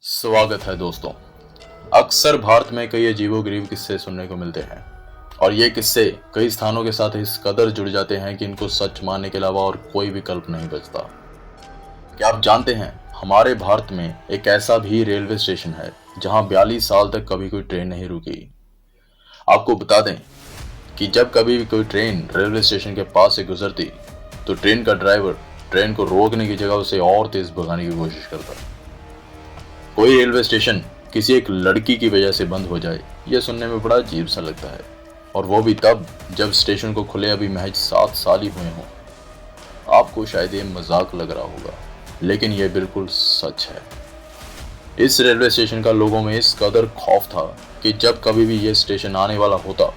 स्वागत है दोस्तों। अक्सर भारत में कई अजीबोगरीब किस्से सुनने को मिलते हैं और ये किस्से कई स्थानों के साथ इस कदर जुड़ जाते हैं कि इनको सच मानने के अलावा और कोई विकल्प नहीं बचता। क्या आप जानते हैं, हमारे भारत में एक ऐसा भी रेलवे स्टेशन है जहां 42 साल तक कभी कोई ट्रेन नहीं रुकी। आपको बता दें कि जब कभी भी कोई ट्रेन रेलवे स्टेशन के पास से गुजरती तो ट्रेन का ड्राइवर ट्रेन को रोकने की जगह उसे और तेज भगाने की कोशिश करता। कोई रेलवे स्टेशन किसी एक लड़की की वजह से बंद हो जाए, यह सुनने में बड़ा अजीब सा लगता है, और वो भी तब जब स्टेशन को खुले अभी महज 7 साल ही हुए हों। आपको शायद ये मजाक लग रहा होगा, लेकिन यह बिल्कुल सच है। इस रेलवे स्टेशन का लोगों में इस कदर खौफ था कि जब कभी भी यह स्टेशन आने वाला होता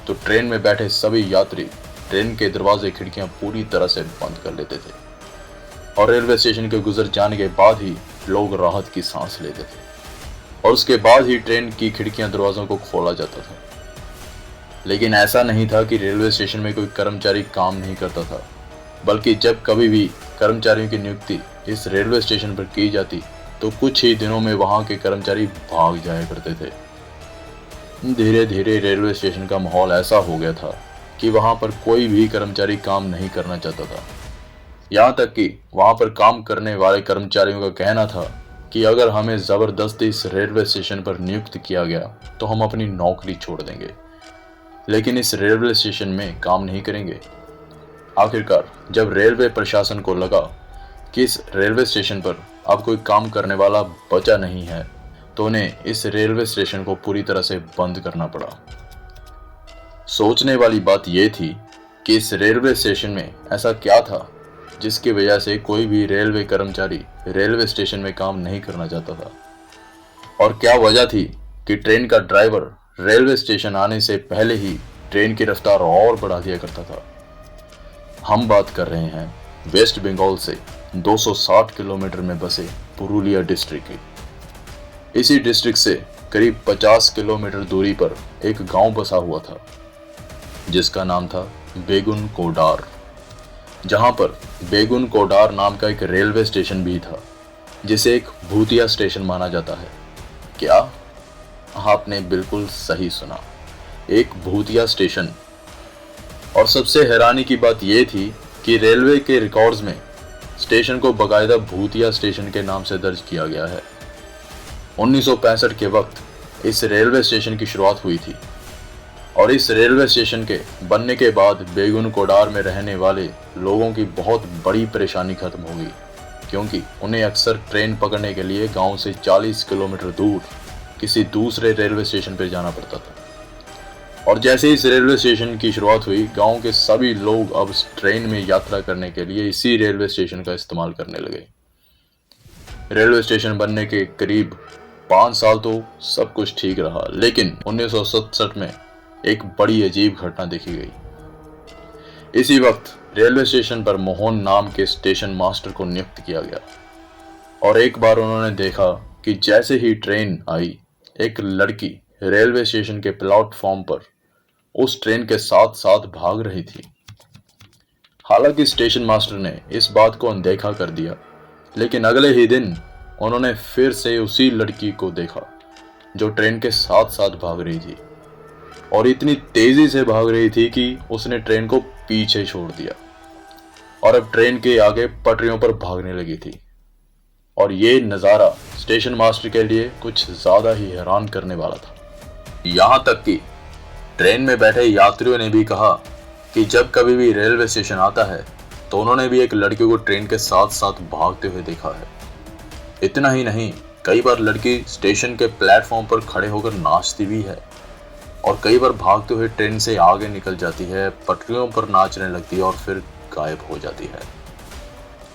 तो ट्रेन में बैठे सभी यात्री ट्रेन के दरवाजे खिड़कियां पूरी तरह से बंद कर लेते थे और रेलवे स्टेशन के गुजर जाने के बाद ही लोग राहत की सांस लेते थे, और उसके बाद ही ट्रेन की खिड़कियां दरवाजों को खोला जाता था। लेकिन ऐसा नहीं था कि रेलवे स्टेशन में कोई कर्मचारी काम नहीं करता था, बल्कि जब कभी भी कर्मचारियों की नियुक्ति इस रेलवे स्टेशन पर की जाती तो कुछ ही दिनों में वहां के कर्मचारी भाग जाया करते थे। धीरे धीरे रेलवे स्टेशन का माहौल ऐसा हो गया था कि वहां पर कोई भी कर्मचारी काम नहीं करना चाहता था। यहाँ तक कि वहां पर काम करने वाले कर्मचारियों का कहना था कि अगर हमें जबरदस्ती इस रेलवे स्टेशन पर नियुक्त किया गया तो हम अपनी नौकरी छोड़ देंगे, लेकिन इस रेलवे स्टेशन में काम नहीं करेंगे। आखिरकार जब रेलवे प्रशासन को लगा कि इस रेलवे स्टेशन पर अब कोई काम करने वाला बचा नहीं है, तो उन्हें इस रेलवे स्टेशन को पूरी तरह से बंद करना पड़ा। सोचने वाली बात यह थी कि इस रेलवे स्टेशन में ऐसा क्या था जिसकी वजह से कोई भी रेलवे कर्मचारी रेलवे स्टेशन में काम नहीं करना चाहता था, और क्या वजह थी कि ट्रेन का ड्राइवर रेलवे स्टेशन आने से पहले ही ट्रेन की रफ्तार और बढ़ा दिया करता था। हम बात कर रहे हैं वेस्ट बंगाल से 260 किलोमीटर में बसे पुरुलिया डिस्ट्रिक्ट की। इसी डिस्ट्रिक्ट से करीब 50 किलोमीटर दूरी पर एक गांव बसा हुआ था जिसका नाम था बेगुन कोडार, जहां पर बेगुन कोडार नाम का एक रेलवे स्टेशन भी था जिसे एक भूतिया स्टेशन माना जाता है। क्या आपने बिल्कुल सही सुना, एक भूतिया स्टेशन। और सबसे हैरानी की बात यह थी कि रेलवे के रिकॉर्ड्स में स्टेशन को बाकायदा भूतिया स्टेशन के नाम से दर्ज किया गया है। 1965 के वक्त इस रेलवे स्टेशन की शुरुआत हुई थी, और इस रेलवे स्टेशन के बनने के बाद बेगुन कोडार में रहने वाले लोगों की बहुत बड़ी परेशानी खत्म हो गई, क्योंकि उन्हें अक्सर ट्रेन पकड़ने के लिए गांव से 40 किलोमीटर दूर किसी दूसरे रेलवे स्टेशन पर जाना पड़ता था। और जैसे इस रेलवे स्टेशन की शुरुआत हुई, गांव के सभी लोग अब ट्रेन में यात्रा करने के लिए इसी रेलवे स्टेशन का इस्तेमाल करने लगे। रेलवे स्टेशन बनने के करीब 5 साल तो सब कुछ ठीक रहा, लेकिन 1967 में एक बड़ी अजीब घटना देखी गई। इसी वक्त रेलवे स्टेशन पर मोहन नाम के स्टेशन मास्टर को नियुक्त किया गया, और एक बार उन्होंने देखा कि जैसे ही ट्रेन आई, एक लड़की रेलवे स्टेशन के प्लेटफॉर्म पर उस ट्रेन के साथ साथ भाग रही थी। हालांकि स्टेशन मास्टर ने इस बात को अनदेखा कर दिया, लेकिन अगले ही दिन उन्होंने फिर से उसी लड़की को देखा जो ट्रेन के साथ साथ भाग रही थी, और इतनी तेजी से भाग रही थी कि उसने ट्रेन को पीछे छोड़ दिया और अब ट्रेन के आगे पटरियों पर भागने लगी थी। और ये नज़ारा स्टेशन मास्टर के लिए कुछ ज्यादा ही हैरान करने वाला था। यहाँ तक कि ट्रेन में बैठे यात्रियों ने भी कहा कि जब कभी भी रेलवे स्टेशन आता है तो उन्होंने भी एक लड़की को ट्रेन के साथ साथ भागते हुए देखा है। इतना ही नहीं, कई बार लड़की स्टेशन के प्लेटफॉर्म पर खड़े होकर नाचती भी है, और कई बार भागते हुए ट्रेन से आगे निकल जाती है, पटरियों पर नाचने लगती है और फिर गायब हो जाती है।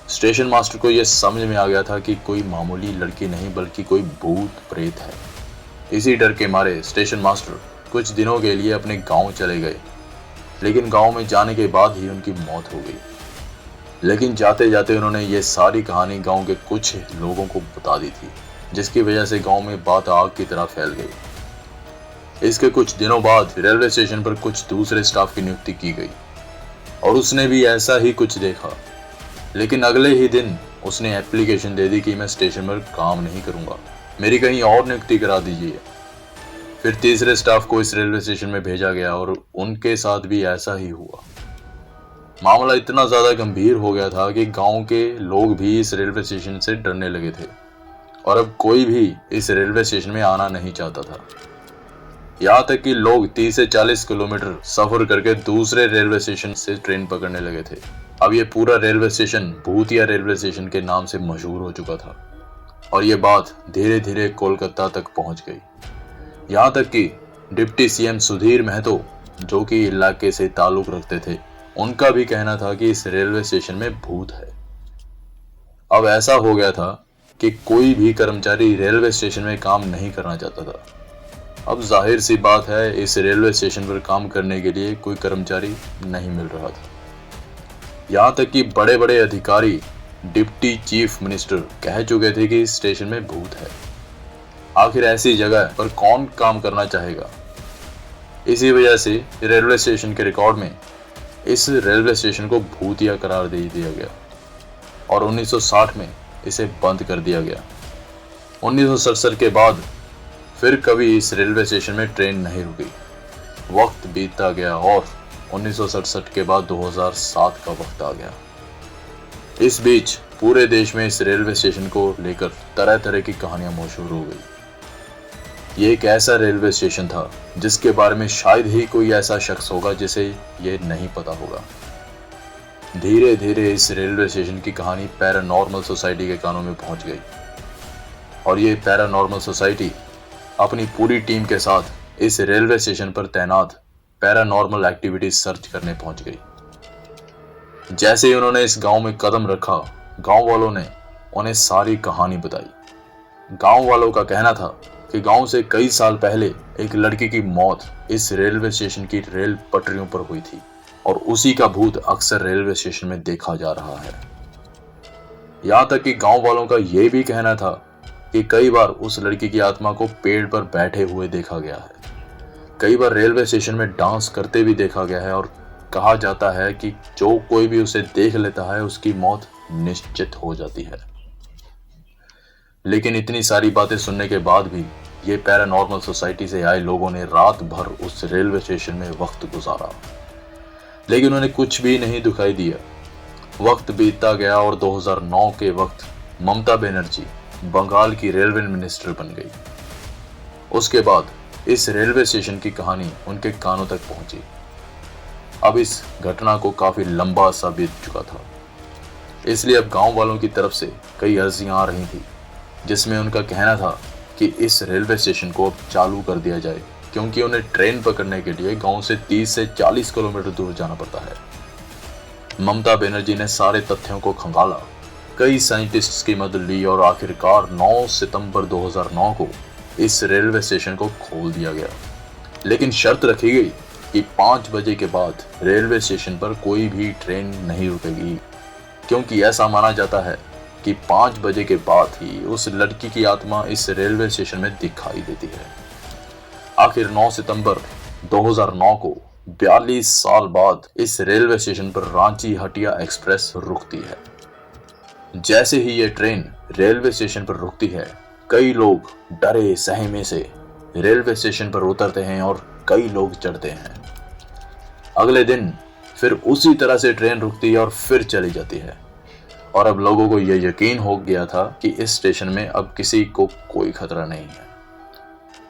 स्टेशन मास्टर को यह समझ में आ गया था कि कोई मामूली लड़की नहीं बल्कि कोई भूत प्रेत है। इसी डर के मारे स्टेशन मास्टर कुछ दिनों के लिए अपने गांव चले गए, लेकिन गांव में जाने के बाद ही उनकी मौत हो गई। लेकिन जाते जाते उन्होंने ये सारी कहानी गांव के कुछ लोगों को बता दी थी, जिसकी वजह से गांव में बात आग की तरह फैल गई। इसके कुछ दिनों बाद रेलवे स्टेशन पर कुछ दूसरे स्टाफ की नियुक्ति की गई, और उसने भी ऐसा ही कुछ देखा। लेकिन अगले ही दिन उसने एप्लीकेशन दे दी कि मैं स्टेशन पर काम नहीं करूंगा, मेरी कहीं और नियुक्ति करा दीजिए। फिर तीसरे स्टाफ को इस रेलवे स्टेशन में भेजा गया और उनके साथ भी ऐसा ही हुआ। मामला इतना ज्यादा गंभीर हो गया था कि गांव के लोग भी इस रेलवे स्टेशन से डरने लगे थे और अब कोई भी इस रेलवे स्टेशन में आना नहीं चाहता था। यहाँ तक कि लोग 30 से 40 किलोमीटर सफर करके दूसरे रेलवे स्टेशन से ट्रेन पकड़ने लगे थे। अब ये पूरा रेलवे स्टेशन भूतिया रेलवे स्टेशन के नाम से मशहूर हो चुका था और ये बात धीरे धीरे कोलकाता तक पहुंच गई। यहाँ तक कि डिप्टी सीएम सुधीर महतो, जो कि इलाके से ताल्लुक रखते थे, उनका भी कहना था कि इस रेलवे स्टेशन में भूत है। अब ऐसा हो गया था कि कोई भी कर्मचारी रेलवे स्टेशन में काम नहीं करना चाहता था। अब जाहिर सी बात है, इस रेलवे स्टेशन पर काम करने के लिए कोई कर्मचारी नहीं मिल रहा था। यहाँ तक कि बड़े बड़े अधिकारी, डिप्टी चीफ मिनिस्टर कह चुके थे कि इस स्टेशन में भूत है। आखिर ऐसी जगह पर कौन काम करना चाहेगा? इसी वजह से रेलवे स्टेशन के रिकॉर्ड में इस रेलवे स्टेशन को भूतिया करार दे दिया गया और 1960 में इसे बंद कर दिया गया। 1967 के बाद फिर कभी इस रेलवे स्टेशन में ट्रेन नहीं रुकी। वक्त बीतता गया और 1967 के बाद 2007 का वक्त आ गया। इस बीच पूरे देश में इस रेलवे स्टेशन को लेकर तरह तरह की कहानियां मशहूर हो गई। ये एक ऐसा रेलवे स्टेशन था जिसके बारे में शायद ही कोई ऐसा शख्स होगा जिसे ये नहीं पता होगा। धीरे धीरे इस रेलवे स्टेशन की कहानी पैरानॉर्मल सोसाइटी के कानों में पहुंच गई और ये पैरानॉर्मल सोसाइटी अपनी पूरी टीम के साथ इस रेलवे स्टेशन पर तैनात पैरानॉर्मल एक्टिविटीज सर्च करने पहुंच गई। जैसे ही उन्होंने इस गांव में कदम रखा, गांव वालों ने उन्हें सारी कहानी बताई। गांव वालों का कहना था कि गांव से कई साल पहले एक लड़की की मौत इस रेलवे स्टेशन की रेल पटरियों पर हुई थी और उसी का भूत अक्सर रेलवे स्टेशन में देखा जा रहा है। यहाँ तक कि गांव वालों का यह भी कहना था कि कई बार उस लड़की की आत्मा को पेड़ पर बैठे हुए देखा गया है। कई बार रेलवे स्टेशन में डांस करते भी देखा गया है और कहा जाता है कि जो कोई भी उसे देख लेता है उसकी मौत निश्चित हो जाती है। लेकिन इतनी सारी बातें सुनने के बाद भी ये पैरानॉर्मल सोसाइटी से आए लोगों ने रात भर उस रेलवे स्टेशन में वक्त गुजारा, लेकिन उन्हें कुछ भी नहीं दिखाई दिया। वक्त बीतता गया और 2009 के वक्त ममता बनर्जी बंगाल की रेलवे मिनिस्टर बन गई। उसके बाद इस रेलवे स्टेशन की कहानी उनके कानों तक पहुंची। अब इस घटना को काफी लंबा अरसा बीत चुका था, इसलिए अब गांव वालों की तरफ से कई अर्जियां आ रही थी जिसमें उनका कहना था कि इस रेलवे स्टेशन को अब चालू कर दिया जाए, क्योंकि उन्हें ट्रेन पकड़ने के लिए गांव से 30 से 40 किलोमीटर दूर जाना पड़ता है। ममता बनर्जी ने सारे तथ्यों को खंगाला, कई साइंटिस्ट्स की मदद ली और आखिरकार 9 सितंबर 2009 को इस रेलवे स्टेशन को खोल दिया गया। लेकिन शर्त रखी गई कि 5 बजे के बाद रेलवे स्टेशन पर कोई भी ट्रेन नहीं रुकेगी, क्योंकि ऐसा माना जाता है कि 5 बजे के बाद ही उस लड़की की आत्मा इस रेलवे स्टेशन में दिखाई देती है। आखिर 9 सितंबर 2009 को 42 साल बाद इस रेलवे स्टेशन पर रांची हटिया एक्सप्रेस रुकती है। जैसे ही ये ट्रेन रेलवे स्टेशन पर रुकती है, कई लोग डरे सहमे से रेलवे स्टेशन पर उतरते हैं और कई लोग चढ़ते हैं। अगले दिन फिर उसी तरह से ट्रेन रुकती है और फिर चली जाती है और अब लोगों को यह यकीन हो गया था कि इस स्टेशन में अब किसी को कोई खतरा नहीं है।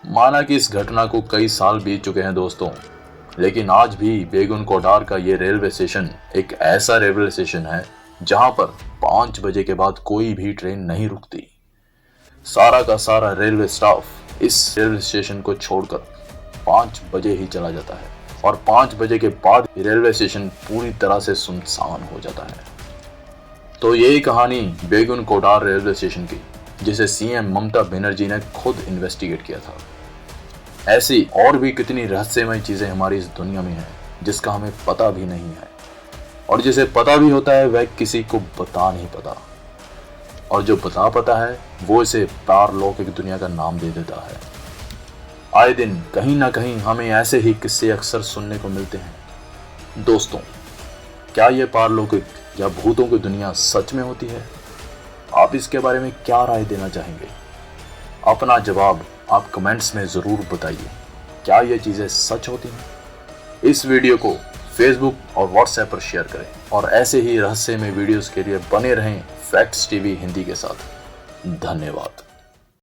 माना कि इस घटना को कई साल बीत चुके हैं दोस्तों, लेकिन आज भी बेगुन कोडार का ये रेलवे स्टेशन एक ऐसा रेलवे स्टेशन है जहां पर 5 बजे के बाद कोई भी ट्रेन नहीं रुकती। सारा का सारा रेलवे स्टाफ इस रेलवे स्टेशन को छोड़कर 5 बजे ही चला जाता है और 5 बजे के बाद रेलवे स्टेशन पूरी तरह से सुनसान हो जाता है। तो यही कहानी बेगुन कोडार रेलवे स्टेशन की, जिसे सीएम ममता बनर्जी ने खुद इन्वेस्टिगेट किया था। ऐसी और भी कितनी रहस्यमय चीजें हमारी इस दुनिया में हैं जिसका हमें पता भी नहीं है, और जिसे पता भी होता है वह किसी को बता नहीं पता, और जो बता पता है वो इसे पारलौकिक दुनिया का नाम दे देता है। आए दिन कहीं ना कहीं हमें ऐसे ही किस्से अक्सर सुनने को मिलते हैं। दोस्तों, क्या ये पारलौकिक या भूतों की दुनिया सच में होती है? आप इसके बारे में क्या राय देना चाहेंगे? अपना जवाब आप कमेंट्स में ज़रूर बताइए। क्या ये चीज़ें सच होती हैं? इस वीडियो को फेसबुक और व्हाट्सएप पर शेयर करें और ऐसे ही रहस्यमय वीडियोस के लिए बने रहें फैक्ट्स टीवी हिंदी के साथ। धन्यवाद।